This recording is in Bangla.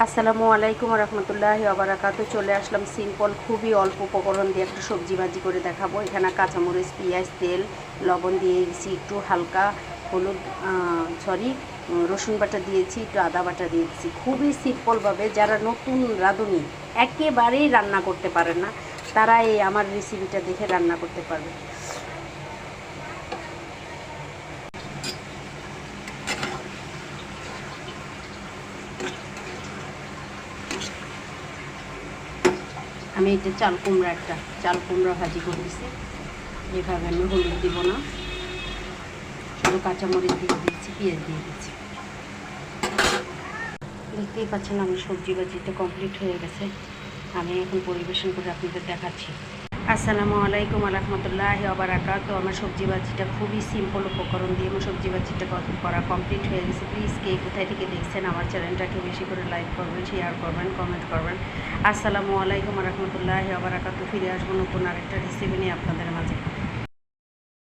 আসসালামু আলাইকুম রহমতুল্লাহি ওবারাকাতু। চলে আসলাম সিম্পল খুবই অল্প উপকরণ দিয়ে একটা সবজি ভাজি করে দেখাবো। এখানে কাঁচামরিচ, পেঁয়াজ, তেল, লবণ দিয়ে দিয়েছি, একটু হালকা হলুদ রসুন বাটা দিয়েছি, একটু আদা বাটা দিয়েছি। খুবই সিম্পলভাবে যারা নতুন রাঁধুনি একেবারেই রান্না করতে পারে না তারা এই আমার রেসিপিটা দেখে রান্না করতে পারবে। আমি এটা চাল কুমড়া ভাজি করতেছি। এভাবে আমি হলুদ দিব না, শুধু কাঁচামরিচ দিয়ে দিচ্ছি, পেঁয়াজ দিয়ে দিচ্ছি। দেখতেই পাচ্ছেন আমার সবজি ভাজিটা কমপ্লিট হয়ে গেছে। আমি এখন পরিবেশন করে আপনাদের দেখাচ্ছি। আসসালামু আলাইকুম রহমতুল্লাহি ওবারাকাতু। আমার সবজি ভাজিটা খুবই সিম্পল উপকরণ দিয়ে আমার সবজি ভাজিটা করা কমপ্লিট হয়ে গেছে। প্লিজ কে কোথায় থেকে দেখছেন আমার চ্যানেলটাকে বেশি করে লাইক করবেন, শেয়ার করবেন, কমেন্ট করবেন। আসসালামু আলাইকুম রহমতুল্লাহি ওবারাকাতু। ফিরে আসবো নতুন আরেকটা রেসিপি নিয়ে আপনাদের মাঝে।